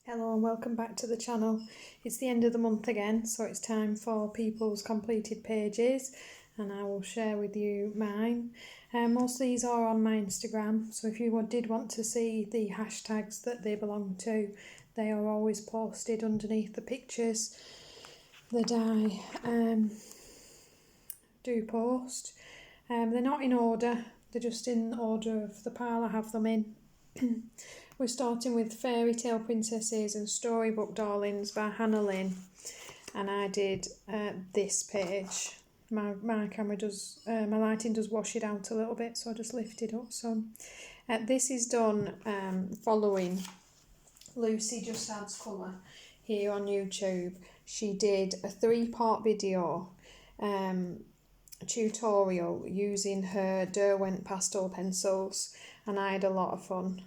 Hello and welcome back to the channel. It's the end of the month again, so it's time for people's completed pages, and I will share with you mine. Most of these are on my Instagram, so if you did want to see the hashtags that they belong to, they are always posted underneath the pictures that I do post. They're not in order, they're just in order of the pile I have them in. We're starting with Fairy Tale Princesses and Storybook Darlings by Hannah Lynn, and I did this page. My camera does, my lighting does wash it out a little bit, so I just lifted up some. This is done following Lucy Just Adds Colour here on YouTube. She did a 3-part video tutorial using her Derwent pastel pencils, and I had a lot of fun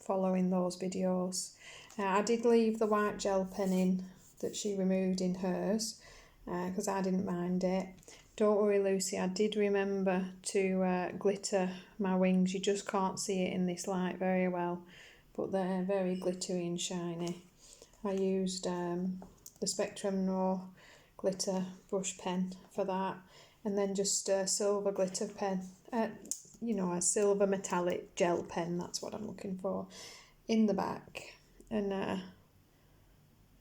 following those videos. I did leave the white gel pen in that she removed in hers because I didn't mind it. Don't worry Lucy, I did remember to glitter my wings. You just can't see it in this light very well, but they're very glittery and shiny. I used the Spectrum Raw glitter brush pen for that, and then just a silver glitter pen, a silver metallic gel pen, that's what I'm looking for, in the back. And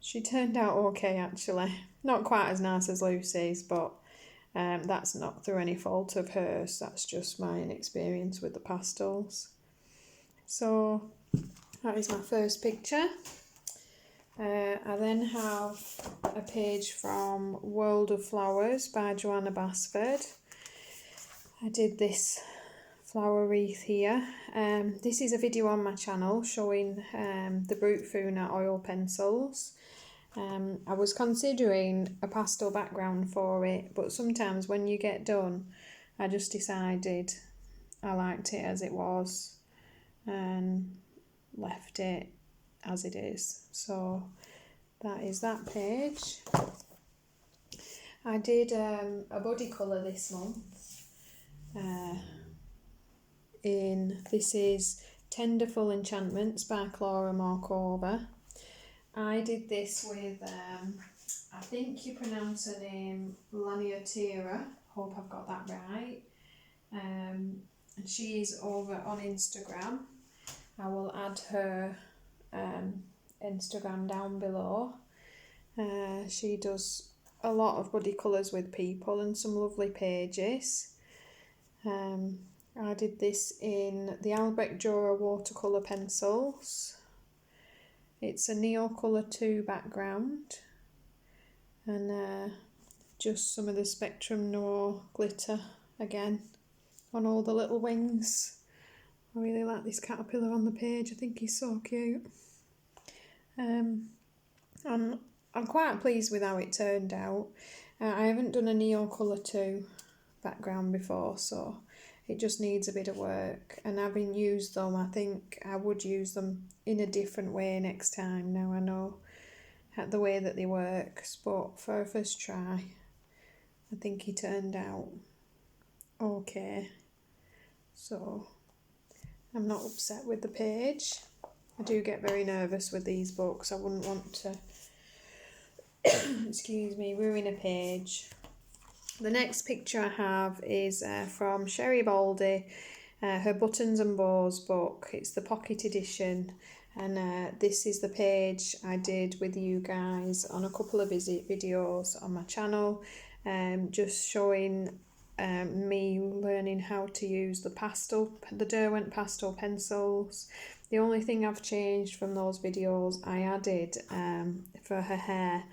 she turned out okay actually. Not quite as nice as Lucy's, but that's not through any fault of hers, that's just my inexperience with the pastels. So that is my first picture. I then have a page from World of Flowers by Joanna Basford. I did this flower wreath here. This is a video on my channel showing the Brute Funa oil pencils. I was considering a pastel background for it, but sometimes when you get done, I just decided I liked it as it was and left it as it is. So that is that page. I did a Buddycolour this month. This is Tenderful Enchantments by Colornovemberneon. I did this with, I think you pronounce her name Laniotira, hope I've got that right. And she's over on Instagram. I will add her Instagram down below. She does a lot of Buddycolours with people and some lovely pages. I did this in the Albrecht Dürer watercolour pencils. It's a Neo Colour 2 background, and just some of the Spectrum Noir glitter again on all the little wings. I really like this caterpillar on the page, I think he's so cute. I'm quite pleased with how it turned out. I haven't done a Neo Colour 2 background before, so it just needs a bit of work, and having used them, I think I would use them in a different way next time. Now I know the way that they work, but for a first try I think he turned out okay, so I'm not upset with the page. I do get very nervous with these books. I wouldn't want to excuse me, ruin a page. The next picture I have is from Sherry Baldy, her Buttons and Bows book. It's the pocket edition, and this is the page I did with you guys on a couple of videos on my channel, just showing me learning how to use the Derwent pastel pencils. The only thing I've changed from those videos, I added for her hair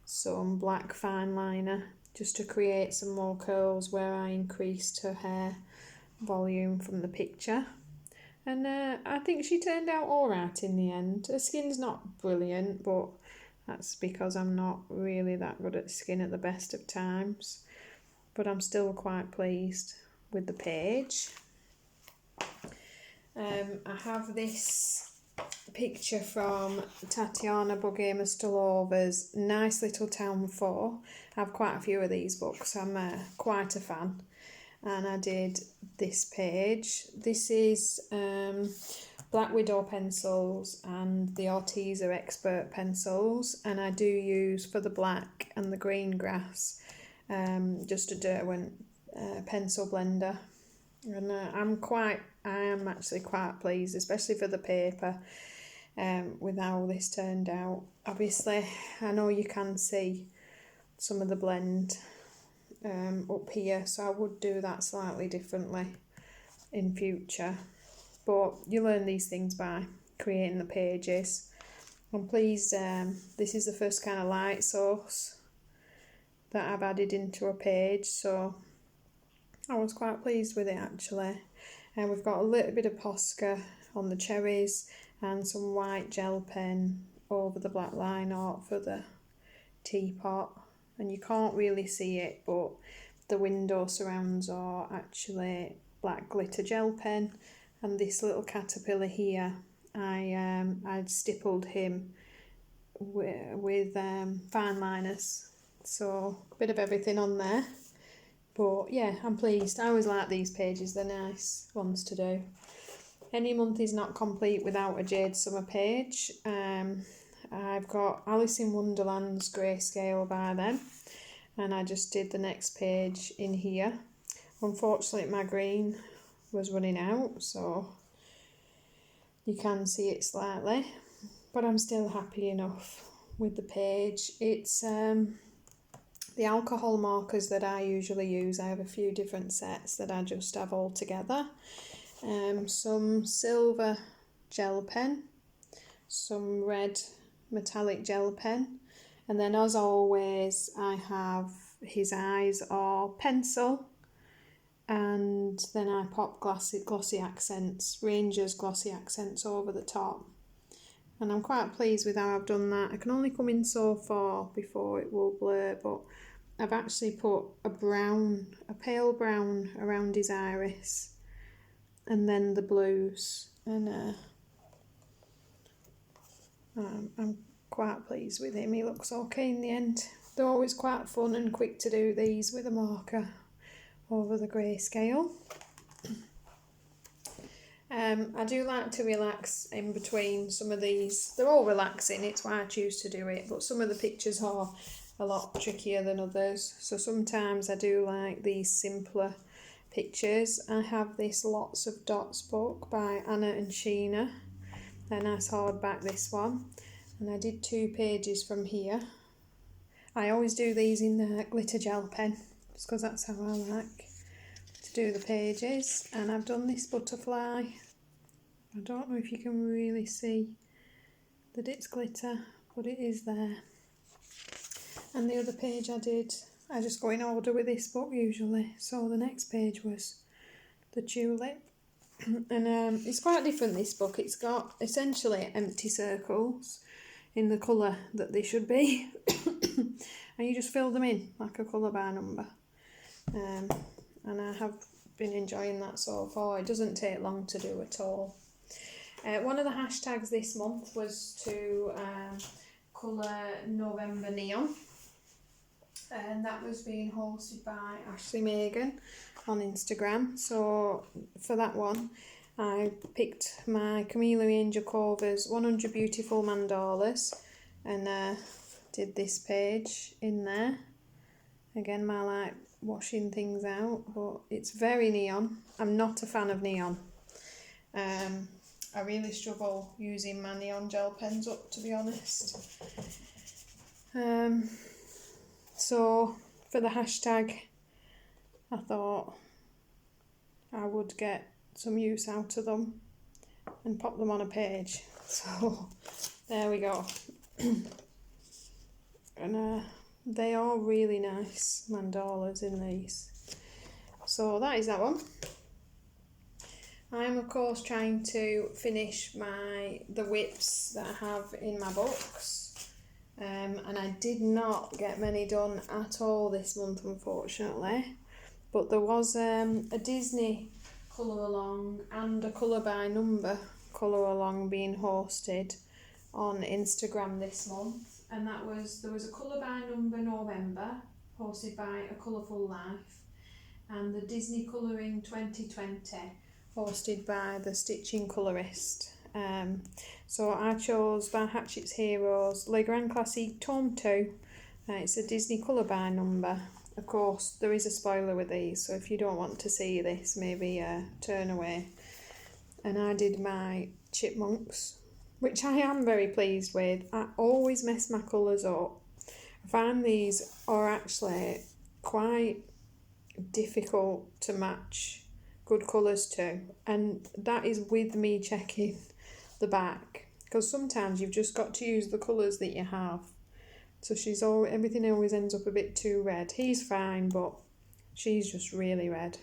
some black fine liner, just to create some more curls where I increased her hair volume from the picture. And I think she turned out alright in the end. Her skin's not brilliant, but that's because I'm not really that good at skin at the best of times. But I'm still quite pleased with the page. I have this picture from Tatiana Bogema-Stolova's Nice Little Town 4. I have quite a few of these books. I'm quite a fan, and I did this page. This is Black Widow pencils and the Arteza Expert pencils, and I do use for the black and the green grass just a Derwent pencil blender, and I am actually quite pleased, especially for the paper, with how this turned out. Obviously I know you can see some of the blend up here, so I would do that slightly differently in future. But you learn these things by creating the pages. I'm pleased this is the first kind of light source that I've added into a page, so I was quite pleased with it actually. And we've got a little bit of Posca on the cherries and some white gel pen over the black line art for the teapot. And you can't really see it, but the window surrounds are actually black glitter gel pen. And this little caterpillar here, I'd stippled him with fine liners, so a bit of everything on there. But yeah, I'm pleased. I always like these pages, they're nice ones to do. Any month is not complete without a Jade Summer page. I've got Alice in Wonderland's grayscale by them, and I just did the next page in here. Unfortunately my green was running out, so you can see it slightly, but I'm still happy enough with the page. It's the alcohol markers that I usually use. I have a few different sets that I just have all together. Some silver gel pen, some red metallic gel pen, and then as always I have his eyes or pencil, and then I pop glossy accents, Ranger's glossy accents over the top. And I'm quite pleased with how I've done that. I can only come in so far before it will blur, but I've actually put a pale brown around his iris, and then the blues, and I'm quite pleased with him. He looks okay in the end. They're always quite fun and quick to do these with a marker over the grayscale. I do like to relax in between some of these. They're all relaxing, it's why I choose to do it, but some of the pictures are a lot trickier than others, so sometimes I do like these simpler pictures. I have this Lots of Dots book by Anna and Sheena, a nice hardback this one, and I did 2 pages from here. I always do these in the glitter gel pen, just because that's how I like to do the pages. And I've done this butterfly. I don't know if you can really see that it's glitter, but it is there. And the other page I just go in order with this book usually, so the next page was the tulip. And it's quite different, this book. It's got essentially empty circles in the colour that they should be, and you just fill them in like a colour by number. And I have been enjoying that so far. It doesn't take long to do at all. One of the hashtags this month was to Colornovemberneon, and that was being hosted by Ashley Megan on Instagram. So for that one I picked my Camila Angelcova's 100 Beautiful Mandalas, and did this page in there. Again, my like washing things out, but it's very neon. I'm not a fan of neon. I really struggle using my neon gel pens up, to be honest. So for the hashtag, I thought I would get some use out of them and pop them on a page. So there we go. And they are really nice mandalas in these. So that is that one. I'm of course trying to finish the whips that I have in my books, and I did not get many done at all this month, unfortunately, but there was a Disney Colouralong and a Colour by Number Colouralong being hosted on Instagram this month, and there was a Colour by Number November hosted by A Colourful Life, and the Disney Colouring 2020 hosted by the Stitching Colourist. So I chose by Hatchet's Heroes Le Grand Classique Tome 2. It's a Disney Colorbynumber. Of course, there is a spoiler with these, so if you don't want to see this, maybe turn away. And I did my chipmunks, which I am very pleased with. I always mess my colours up. I find these are actually quite difficult to match good colours to, and that is with me checking the back, because sometimes you've just got to use the colours that you have. So everything always ends up a bit too red. He's fine, but she's just really red.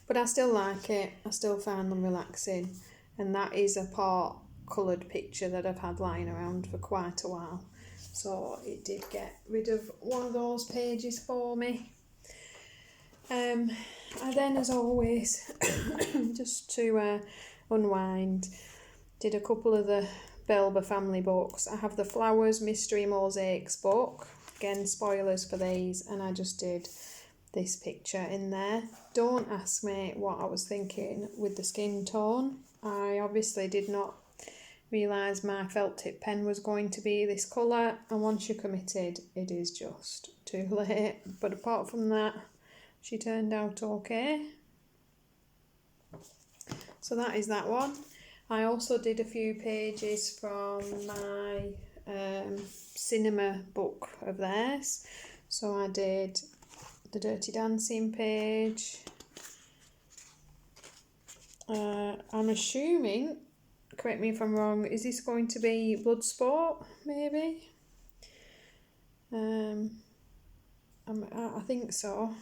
But I still like it. I still find them relaxing, and that is a part coloured picture that I've had lying around for quite a while. So it did get rid of one of those pages for me. I then, as always, just to unwind, did a couple of the Belba family books. I have the Flowers Mystery Mosaics book. Again, spoilers for these, and I just did this picture in there. Don't ask me what I was thinking with the skin tone. I obviously did not realise my felt tip pen was going to be this colour, and once you're committed, it is just too late. But apart from that, she turned out okay. So that is that one. I also did a few pages from my cinema book of theirs. So I did the Dirty Dancing page. I'm assuming, correct me if I'm wrong, is this going to be Bloodsport, maybe? I think so.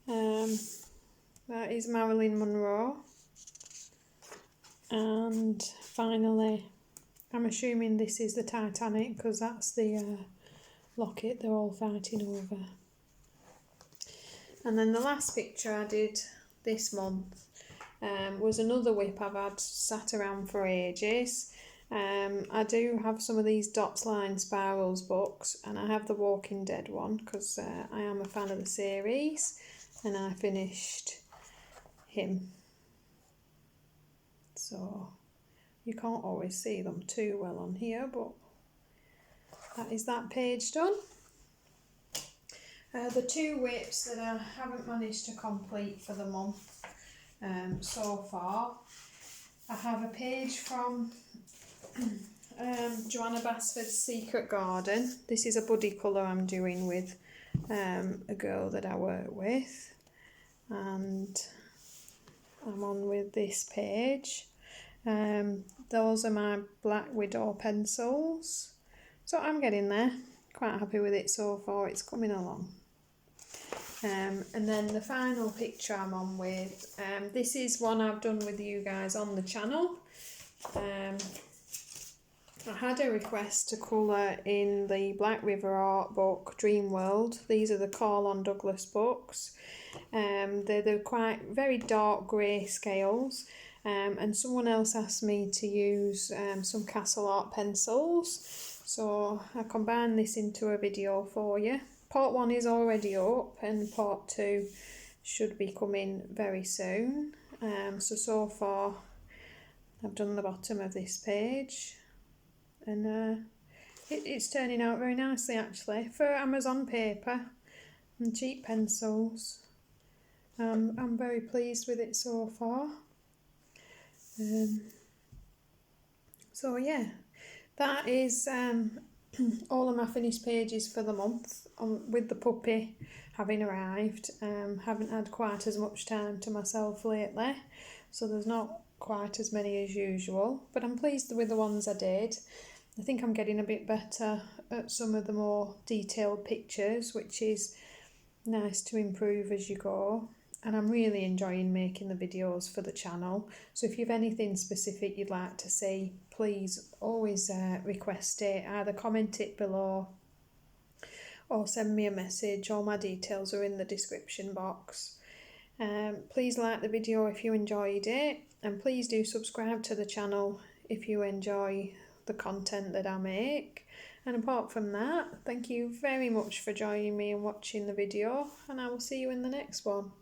That is Marilyn Monroe. And finally, I'm assuming this is the Titanic, because that's the locket they're all fighting over. And then the last picture I did this month was another whip I've had sat around for ages. I do have some of these Dots Line Spirals books, and I have the Walking Dead one because I am a fan of the series, and I finished him. So you can't always see them too well on here, but that is that page done. The two whips that I haven't managed to complete for the month so far, I have a page from Joanna Basford's Secret Garden. This is a Buddycolour I'm doing with a girl that I work with, and I'm on with this page. Those are my Black Widow pencils, so I'm getting there. Quite happy with it so far, it's coming along. And then the final picture I'm on with, this is one I've done with you guys on the channel. I had a request to colour in the Black River art book Dream World. These are the Carlon Douglas books. They're quite very dark grey scales, and someone else asked me to use some Castle Art pencils, so I combined this into a video for you. Part 1 is already up, and part 2 should be coming very soon. So far I've done the bottom of this page, and it's turning out very nicely actually for Amazon paper and cheap pencils. I'm very pleased with it so far. So yeah, that is all of my finished pages for the month, with the puppy having arrived. Haven't had quite as much time to myself lately, so there's not quite as many as usual, but I'm pleased with the ones I did. I think I'm getting a bit better at some of the more detailed pictures, which is nice to improve as you go. And I'm really enjoying making the videos for the channel. So if you've anything specific you'd like to see, please always request it. Either comment it below or send me a message. All my details are in the description box. Please like the video if you enjoyed it, and please do subscribe to the channel if you enjoy the content that I make. And apart from that, thank you very much for joining me and watching the video, and I will see you in the next one.